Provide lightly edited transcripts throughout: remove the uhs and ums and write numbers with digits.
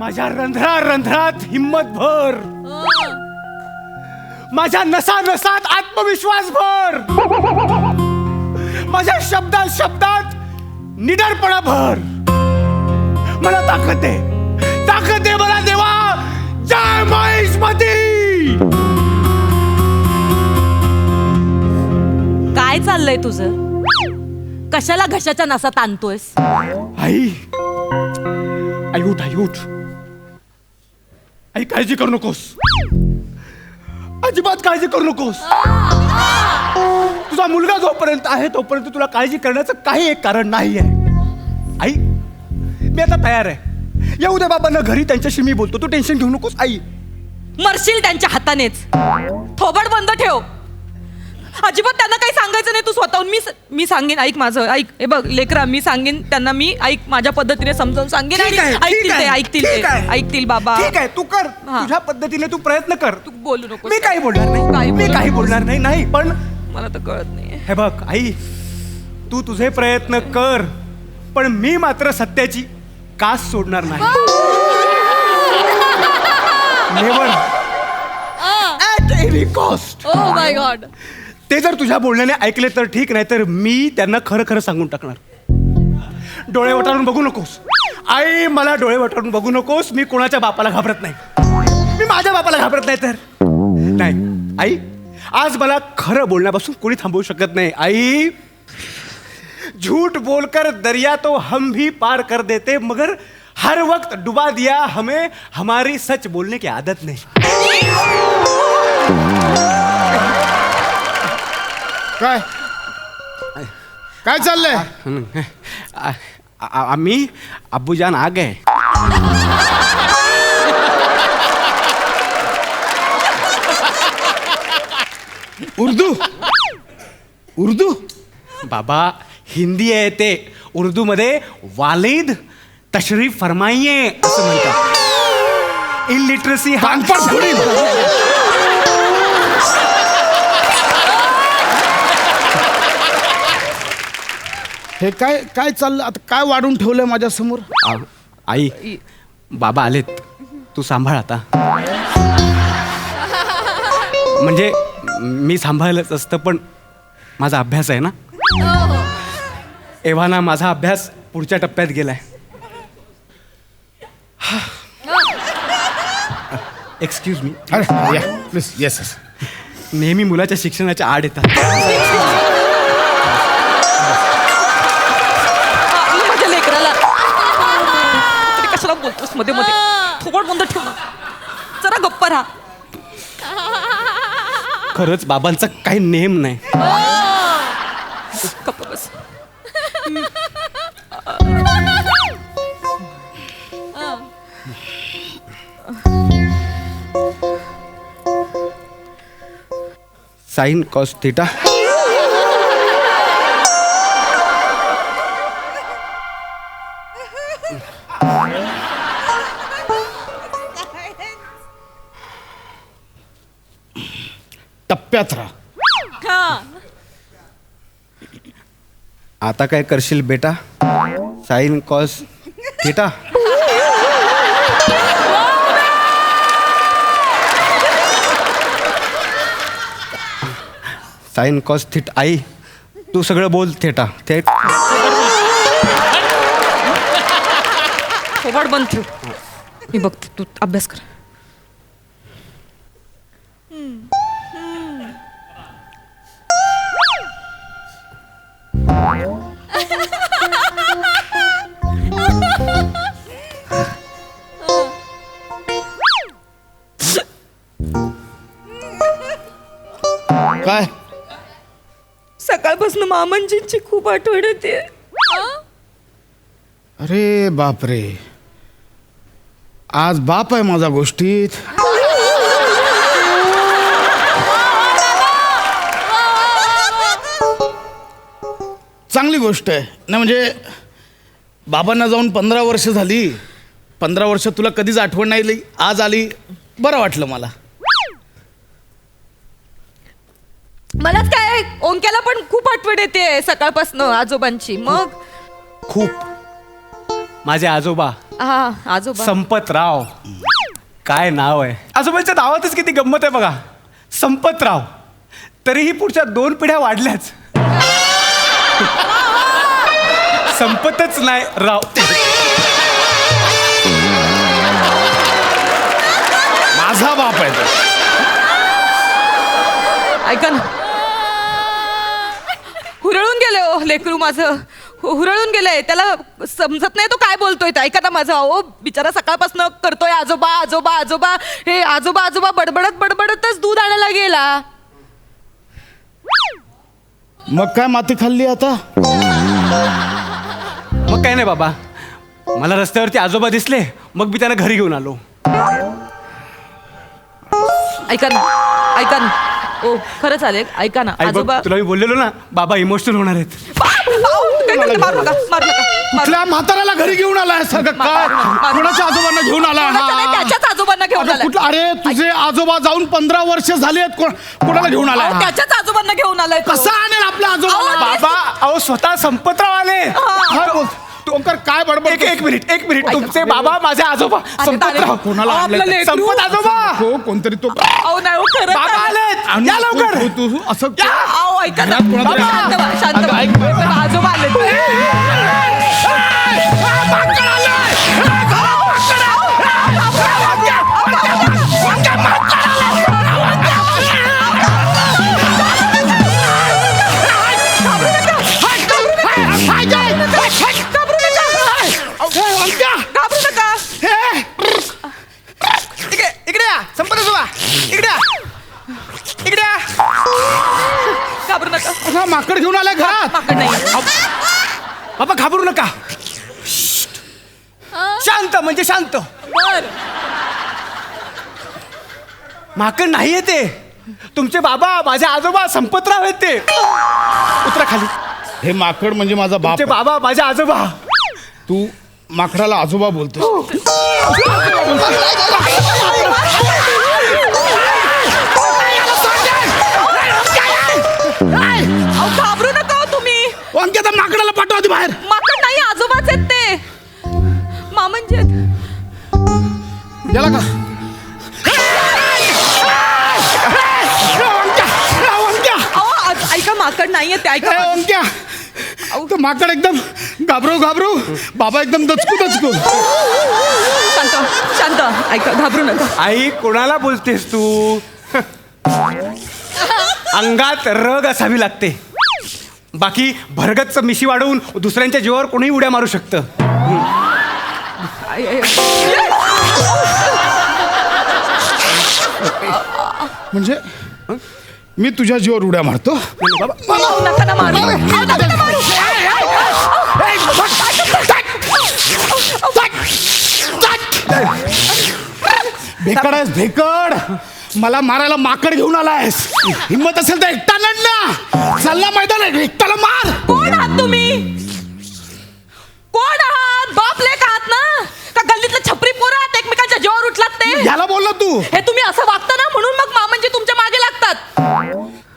माझ्या रंध्रात हिम्मत भर, माझ्या नसात आत्मविश्वास भर, माझ्या शब्दात निडरपणा भर. मला ताकद दे मला देवा. जय महिष्मती. काय चाललंय तुझं? कशाला घशाच्या नसात आणतोयस? आई उठ. आई काळजी करू नकोस, अजिबात काळजी करू नकोस. तुझा मुलगा जोपर्यंत आहे तोपर्यंत तुला काळजी करण्याचं काही एक कारण नाही आहे. आई मी आता तयार आहे. येऊ दे बाबांना घरी, त्यांच्याशी मी बोलतो. तू टेन्शन घेऊ नकोस आई. मरशील त्यांच्या हातानेच. थोबड बंद ठेव. अजिबात त्यांना काही सांगायचं नाही. तू स्वतःहून मी सांगेन. ऐक माझं, ऐक. हे बघ लेकरा, मी सांगेन त्यांना. मी ऐक, माझ्या पद्धतीने समजावून सांगेन. ऐकतील बाबा. ठीक आहे, तू कर तुझ्या पद्धतीने. तू प्रयत्न कर. तू बोलू नको. मी काही बोलणार नाही. नाही पण मला तर कळत नाही. हे बघ आई, तू तुझे प्रयत्न कर, पण मी मात्र सत्याची कास सोडणार नाही. Never, at any cost. Oh my God. ते जर तुझ्या बोलण्याने ऐकले तर ठीक, नाही तर मी त्यांना खरं सांगून टाकणार. डोळे वटारून बघू नकोस आई, मला डोळे वटारून बघू नकोस. मी कोणाच्या बापाला घाबरत नाही. मी माझ्या बापाला घाबरत नाही. तर नाही आई, आज मला खरं बोलण्यापासून कोणी थांबवू शकत नाही. आई, झूठ बोलकर दरिया तो हम भी पार कर देते, मगर हर वक्त डुबा दिया हमें हमारी सच बोलने की आदत नहीं. काय चाललंय? आम्ही अब्बूजान आ गए. उर्दू बाबा, हिंदी आहे ते. उर्दू मध्ये वालिद तशरीफ फरमाइये असं म्हणतात. इलिटरसी हा हे काय चाललं आता? काय वाढून ठेवलंय माझ्या समोर? आई, बाबा आलेत, तू सांभाळ आता. म्हणजे मी सांभाळलंच असतं, पण माझा अभ्यास आहे ना. एव्हाना माझा अभ्यास पुढच्या टप्प्यात गेलाय. Excuse me. अरे या प्लीज. येस. नेहमी मुलाच्या शिक्षणाच्या आड येतात. माझ्या लेकराला तरी कशाला बोलतोस मध्ये थोबड बंद ठेव ना. जरा गप्प राहा. खरंच बाबांचा काही नेम नाही. गप्प बस. Sign cos theta. टप्प्यात राहा. आता काय करशील बेटा? Sine cos theta. Sine cos theta. आई, तू सगळं बोल. थेटा थेट. थोबड बंद ठेव. मी बघते, तू अभ्यास कर. काय? सकाळपासून मामांजींची खूप आठवण येते. अरे बापरे, आज बाप आहे माझा गोष्टीत. चांगली गोष्ट आहे ना. म्हणजे बाबांना जाऊन 15 वर्ष झाली. 15 वर्ष तुला कधीच आठवण नाही आली, आज आली. बरं वाटलं मला. मलाच काय, ओंक्याला पण खूप आठवण येते सकाळपासून आजोबांची. मग खूप. माझे आजोबा हा आजोबा. संपतराव. काय नाव आहे आजोबांच्या नावातच किती गंमत आहे बघा. संपतराव. तरीही पुढच्या 2 पिढ्या वाढल्याच. संपतच नाही राव. माझा बाप आहे तो. ऐका ना, हुरळून गेले हो लेकरू माझं. हुरळून गेलंय, त्याला समजत नाही तो काय बोलतोय ते. ऐका ना माझं. अहो बिचारा सकाळपासून करतोय आजोबा आजोबा आजोबा. हे आजोबा आजोबा बडबडत बडबडतच दूध आणायला गेला. मग काय माती खाल्ली आता? मग काय नाही बाबा, मला रस्त्यावरती आजोबा दिसले, मग मी त्यांना घरी घेऊन आलो. ऐका ना ओ खरं चालेल. ऐका ना आई बघ, आजोबा. तुला मी बोललेलो ना बाबा इमोशनल होणार आहेत. काय करते? मारू नका मारू नका मारू कुठल्या म्हाताऱ्याला घरी घेऊन आलाय सगळं काय? कोणाच्या आजोबांना घेऊन आला? कोणाच्या नाही, त्याच्याच आजोबांना घेऊन अरे आलाय. कुठला? अरे तुझे आजोबा जाऊन 15 वर्ष झाली आहेत. कोणाला घेऊन आलाय? अहो, त्याच्याच आजोबांना घेऊन आलाय तो. कसा आणेल आपल्या आजोबा? अहो, बाबा अहो स्वतः संपतराव आले. काय बोल ओंकार, काय बडबड? एक मिनिट तुमचे बाबा माझे आजोबा संपतराव. कोणाला अहो, आपलं आणलंय? लेकरू. संपत आजोबा. हो कोणतरी तो अहो नाही हो, खरंच बाबा आलंय. आलेत. आणि या लवकर. तू असं अहो ऐका ना. घरात कोणातरी- बाबा, शांत व्हा, शांत अगं, व्हा. ऐक ना. बाबा, आजोबा आले. घाबरू नका. इकडे या संपत आजोबा. इकडे या. घाबरू नका. असा माकड घेऊन आलाय घरात. माकड नाही. बाबा घाबरू नका. शांत म्हणजे शांत. बर. माकड नाहीये ते. तुमचे बाबा माझे आजोबा संपतराव आहेत ते. उतरा खाली. हे माकड म्हणजे माझा बाप तुमचे आहे. बाबा माझे आजोबा. तू माकडाला आजोबा बोलतो. अहो, घाबरू नका हो तुम्ही. अंकिता माकडाला पाठवा आधी बाहेर. माकड नाही, आजोबाच आहेत ते. मामंजी आहेत. गेला का? अहो ऐका, माकड नाहीये ते. ऐका अंक्या तो माकड एकदम घाबरू बाबा एकदम दचकू. शांत शांत. ऐका, घाबरू नका. आई कोणाला बोलतेस तू? अंगात रग असावी लागते. बाकी भरगतच मिशी वाढवून दुसऱ्यांच्या जीवावर कोणीही उड्या मारू शकतं. म्हणजे मी तुझ्या जीवावर उड्या मारतो? अहो, नका ना मारू. अहो, नका ना मारू. भेकड आहेस भेकड. मला मारायला माकड घेऊन आलायस. हिम्मत असेल तर एकटा लढ ना. चालला मैदान आहे, एकट्याला मार. कोण आहात तुम्ही? कोण आहात? बाप लेक आहात ना? का गल्लीतले छपरी पोरं आहात एकमेकांच्या जीवावर उठलात ते? याला बोल ना तू. हे तुम्ही असं वागता ना, म्हणून मग मामंजी तुमच्या मागे लागतात.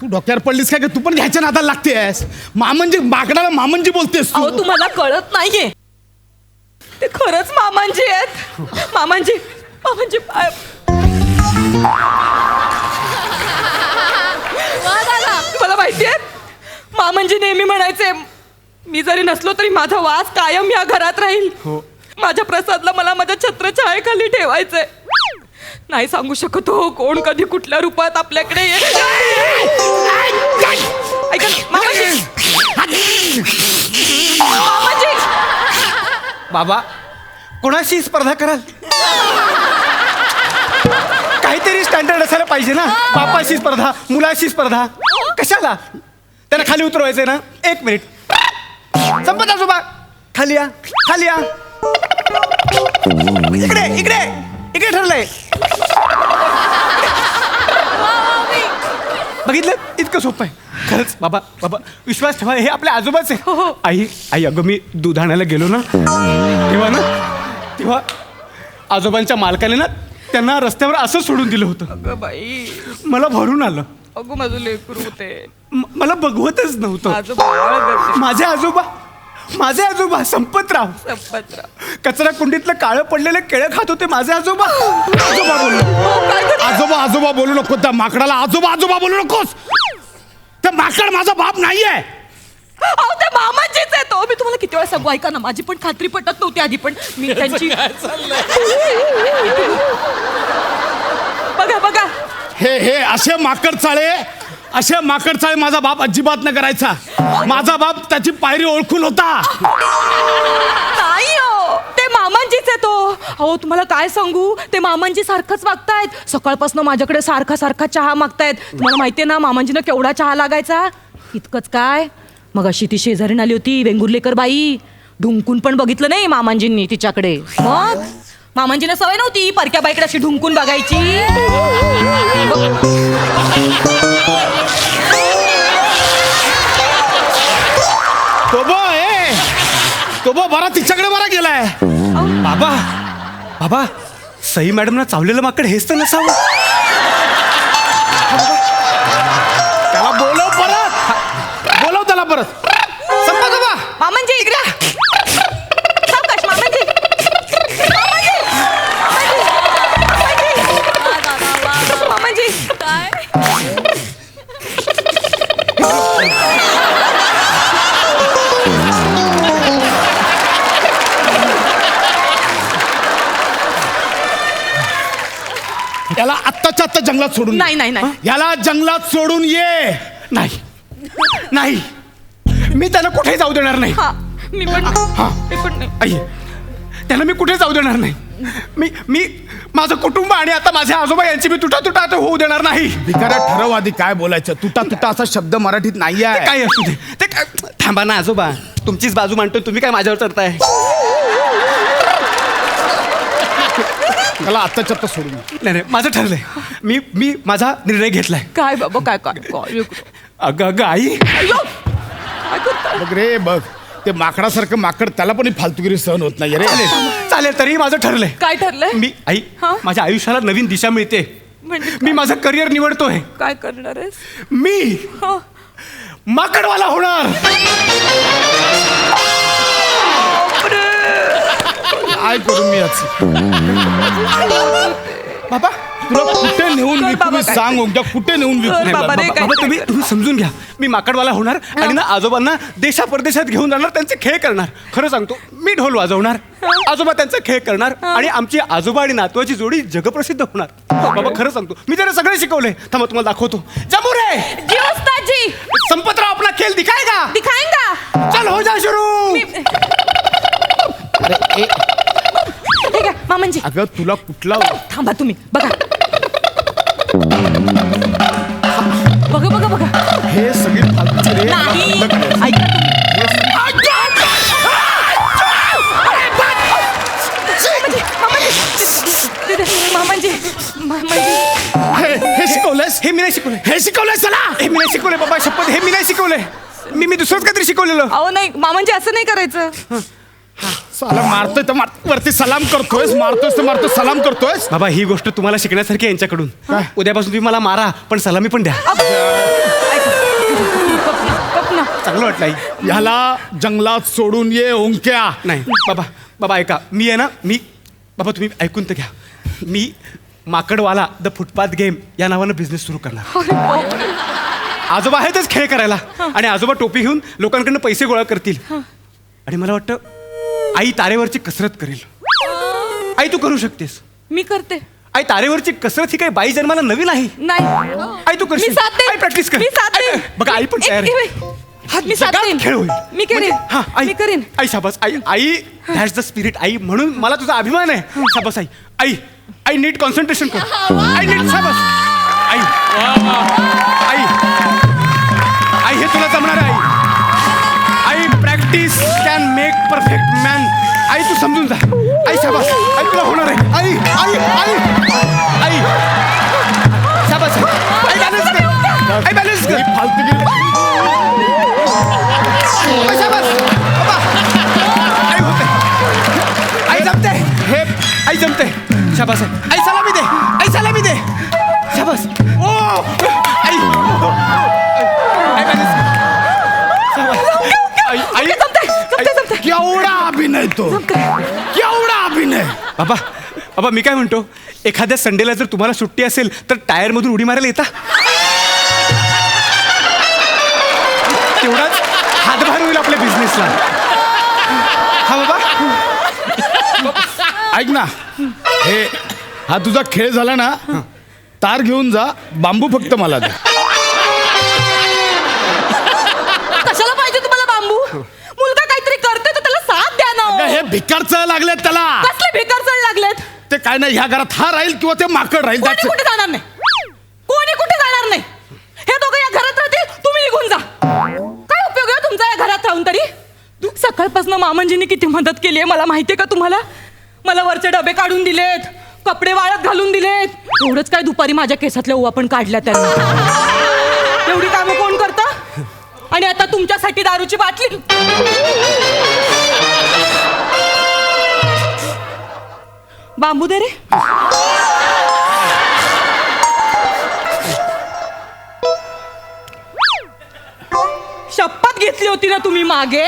तू डोक्यावर पडलीस काय? तू पण ह्याच्या नादाला लागतेस. मामंजी माकडाला मामंजी बोलतेस अहो तू. तुम्हाला कळत नाहीये, ते खरंच मामांजी आहेत. मामांजी पाय. मला माहितीये, मामांजी नेहमी म्हणायचे, मी जरी नसलो तरी माझा वास कायम या घरात राहील. माझ्या प्रसादला मला माझ्या छत्रछायेखाली ठेवायचंय. नाही सांगू शकत हो कोण कधी कुठल्या रूपात आपल्याकडे येईल. ऐका ना, मामांजी. मामांजी. बाबा कोणाशी स्पर्धा कराल? काहीतरी स्टँडर्ड असायला पाहिजे ना. बापाशी स्पर्धा, मुलाशी स्पर्धा, कशाला? त्याला खाली उतरवायचंय ना. 1 मिनिट. संपत आजोबा खाली या. इकडे ठरलंय. बघितलं, इतकं सोपं आहे खरंच. बाबा विश्वास ठेवा, हे आपल्या आजोबाच आहे. आई अगं मी दूध आणायला गेलो ना तेव्हा आजोबांच्या मालकाने ना त्यांना रस्त्यावर असं सोडून दिलं होतं. अगं बाई, मला भरून आलं. अगं माझं लेकरू होते. मला बघवतच नव्हतं. माझं बाळ गं ते. माझे आजोबा संपतराव. कचरा कुंडीतलं काळं पडलेलं केळं खात होते माझे आजोबा. आजोबा बोलू आजोबा आजोबा बोलू नको. त्या माकडाला आजोबा आजोबा बोलू नकोस. त्या माकड माझा बाप नाहीये. अहो ते मामाजीच आहे तो. मी तुम्हाला किती वेळा सांगू, ऐका ना, माझी पण खात्री पटत नव्हती आधी, पण मी त्यांची बघा बघा हे असे माकड चाळे माझा बाप अजिबात न करायचा. माझा बाप त्याची पायरी ओळखून होता. नाही हो, ते मामांजीच आहे तो. अहो तुम्हाला काय सांगू, ते मामांजी सारखंच वागतायत. सकाळपासून माझ्याकडे सारखा सारखा चहा मागतायत. तुम्हाला माहितीये ना मामांजीनं केवढा चहा लागायचा. इतकंच काय, मग अशी ती शेजारीन आली होती वेंगुर्लेकर बाई. ढुंकून पण बघितलं नाही मामांजींनी तिच्याकडे. मग मामांजीला सवय नव्हती परक्या बाईकडे अशी ढुंकून बघायची. तो बरा तिच्याकडे बरा गेलाय. बाबा सई मॅडमना चावलेलं माकड हेच तर नसावं. त्याला बोलव त्याला परत. संपा बाबा. मामांजी इकडे सावकाश. मामांजी मामांजी काय याला आत्ताच्या आत्ता जंगलात सोडून नाही नाही नाही. याला जंगलात सोडून ये. नाही मी त्याला कुठे जाऊ देणार नाही. हा मी पण नाही. आई त्याला मी कुठे जाऊ देणार नाही. मी माझं कुटुंब आणि आता माझे आजोबा यांची मी तुटा आता होऊ देणार नाही. भिकाऱ्या ठरव आधी काय बोलायचं. तुटा असा शब्द मराठीत नाही ते आहे. काय असू दे ते थांबा ना आजोबा, तुमचीच बाजू मांडतो, तुम्ही काय माझ्यावर चढताय. त्याला आत्ताच्या आत्ता सोडून ये. नाही माझं ठरलंय. मी माझा निर्णय घेतलाय. काय बाबा काय काय अगं आई काय करताय? बघ रे बघ, ते माकडासारखं माकड त्याला पण ही फालतुगिरी सहन होत नाही रे. चालेल तरी माझं ठरलंय. काय ठरलंय? मी आई हा? माझ्या आयुष्याला नवीन दिशा मिळते. म्हणजे मी माझं करिअर निवडतोय. काय करणार आहेस? मी हा. माकडवाला होणार. काय करू मी याचं. बाबा तुला कुठे नेऊन कर विकू बाबा मी काय. सांग उद्या कुठे नेऊन विकू. कर नाही, बाबा रे. बाबा तुम्ही समजून घ्या. मी माकडवाला होणार आणि ना आजोबांना देशा परदेशात घेऊन जाणार, त्यांचे खेळ करणार. खरं सांगतो, मी ढोल वाजवणार, आजोबा त्यांचे खेळ करणार आणि आमची आजोबा आणि नातवाची जोडी जगप्रसिद्ध होणार. बाबा खरं सांगतो, मी त्याला सगळे शिकवले. थांबा तुम्हाला दाखवतो. जमू रे जी उस्तादजी, संपतराव अपना खेळ दिखाएगा. दिखाएंगा. चल हो जा शुरू. ठीक आहे मामांजी. अगं तुला कुठला थांबा तुम्ही बघा बघा बघा बघा. हे सगळी फालतुगिरी रे. नाही बंद कर. ऐका मामांजी हे शिकवलंस. हे मी नाही शिकवले. हे शिकवलंस त्याला. हे मी नाही शिकवले बाबा, शपथ हे मी नाही शिकवले. मी दुसरंच काहीतरी शिकवलेलं. अहो नाही मामांजी असं नाही करायचं. साला मारतोय तर वरती सलाम करतोयस, मारतोयस तर मारतोय, सलाम करतोयस. बाबा ही गोष्ट तुम्हाला शिकण्यासारखी आहे यांच्याकडून. काय? उद्यापासून तुम्ही मला मारा पण सलामी पण द्या. कपना चांगलं वाटलं आई. ह्याला जंगलात सोडून ये ओंक्या. नाही बाबा ऐका, मी आहे ना बाबा तुम्ही ऐकून तर घ्या. मी माकडवाला द फुटपाथ गेम या नावानं बिझनेस सुरू करणार. आजोबा आहेतच खेळ करायला आणि आजोबा टोपी घेऊन लोकांकडनं पैसे गोळा करतील आणि मला वाटतं आई तारेवरची कसरत करेल. आई तू करू शकतेस. मी करते. आई तारेवरची कसरत ही काही बाई जन्माला नवीन आहे. नाही आई तू करशील. मी साथ देईन. आई प्रॅक्टिस कर. मी साथ देईन. बघा आई पण तयार आहे. मी साथ जगात देईन. खेळ होईल. मी करेन. म्हणजे, हा, आई मी करेन. आई शाबास. आई दॅट्स द स्पिरिट. आई म्हणून मला तुझा अभिमान आहे. शाबास आई नीट कॉन्सन्ट्रेशन कर. आई नीट शाबास. आई हे तुला जमणार आहे. आई practice can make perfect man. आई तू समजून जा. आई शाबास. आई तुला होणार आहे. आई शाबास. आई बॅलन्स कर. आई बॅलन्स कर. फालतुगिरी. आई शाबास. बाबा. आई होते. आई जमते. हे आई जमते. शाबास आहे. आई सलामी दे. आई सलामी दे. शाबास. ओ आई बॅलन्स कर. शाबास. आई जमते. केवढा अभिनय अभिनय तो, केवढा अभिनय. बाबा बाबा मी काय म्हणतो, एखाद्या संडेला जर तुम्हाला सुट्टी असेल तर टायर मधून उडी मारायला येता. तेवढाच हातभार होईल आपल्या बिझनेसला. हा बाबा. ऐक ना, हा तुझा खेळ झाला ना, तार घेऊन जा, बांबू फक्त मला दे. कशाला पाहिजे तुम्हाला बांबू? मुलगा काहीतरी करतोय तर त्याला साथ द्या ना हो. अगं, हे भिकार चळ लागले त्याला. कसले भिकार चढ लागलेत? ते काय नाही, ह्या घरात हा राहील किंवा ते माकड राहील. कोणी That's it. कुठे जाणार नाही, कोणी कुठे जाणार नाही. हे दोघं या घरात राहतील, तुम्ही निघून जा. काय उपयोग आहे तुमचा या घरात राहून तरी? सकाळपासून मामंजींनी किती मदत केली आहे मला माहितीये का तुम्हाला? मला वरचे डबे काढून दिलेत, कपडे वाळत घालून दिलेत. एवढंच काय दुपारी माझ्या केसातल्या ओवा पण काढल्या त्यांनी. एवढी कामं कोण करतं? आणि आता तुमच्यासाठी दारूची बाटली. बांबू दे रे. शपथ घेतली होती ना तुम्ही मागे,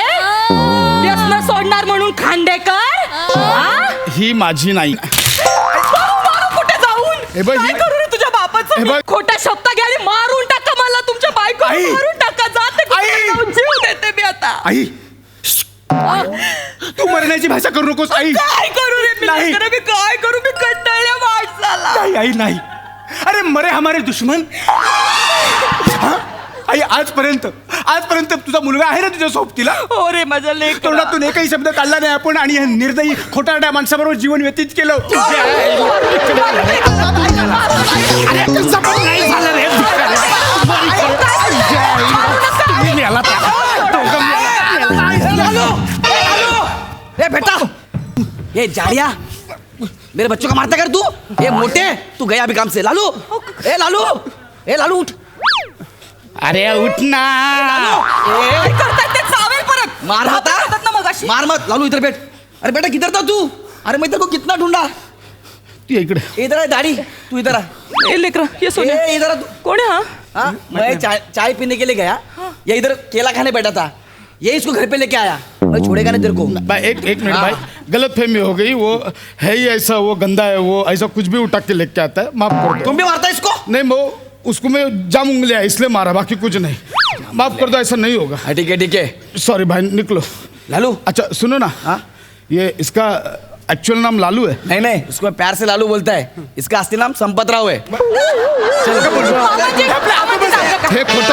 व्यसन सोडणार म्हणून खांडेकर. हा? ही माझी नाही. मारू कुठे जाऊन? हे बघ, काय करू रे तुझ्या हे बापाचं? बघ. खोटा शब्द घ्या आणि मारून टाका मला, तुमच्या बायको आई. मारून टाका. जाते कुठे आई. जाऊन जीव देते मी आता. आई तू मरण्याची भाषा करू नकोस आई. काय करू रे मी? नाही. लेकरं, मी काय करू? मी कंटाळल्या माणसाला. नाही आई नाही. अरे मरे हमारे दुश्मन. हा? आई आजपर्यंत तुझा मुलगा आहे ना तुझ्या सोबतीला? हो रे माझ्या लेकरा. तोंडातून एकही शब्द काढला नाही आपण, आणि या निर्दयी खोटारड्या माणसाबरोबर जीवन व्यतीत केलं. अरे कसं पण नाही झालं रे. तुम्ही मेला तर. ए बेटा, ये जाड़िया, मेरे बच्चों का मारता कर तू. ये मोटे, तू गया अभी काम से. लालू, ए लालू उठ. अरे उठ ना. काय करतायत ते? चावेल परत. मार हातात होता, हातात ना मगाशी. मार मत. लालू इधर बैठ. अरे बेटा किधर था तू? अरे मैं तेरे को कितना ढूंढा. ती इकडे. इधर है दाढ़ी, तू इधर आ. ए लेकरा, ये सोने. ए इधर आ तू. कोण आहे हा? हाँ, मैं चाय पीने के लिए गया. ये इधर केला खाने बैठा था. ये इसको घर पे लेके आया. मैं छोड़ेगा नहीं तेरे को. भाई एक मिनट भाई, गलत फहमी हो गई. वो है ही ऐसा, वो गंदा है, वो ऐसा कुछ भी उठा के लेके आता है. माफ कर दो. तुम भी मारता है इसको? नहीं, वो उसको मैं जाम उंगलियां इसलिए मारा, बाकी कुछ नहीं. माफ कर दो, ऐसा नहीं होगा. हाँ ठीक है. सॉरी भाई, निकलो. लालू. अच्छा सुनो ना, हाँ? ये इसका एक्चुअल नाम लालू है. नहीं, उसको प्यार से लालू बोलता है. इसका असली नाम संपतराव है. मामाजी, मामाजी सांगा का? हे खोटं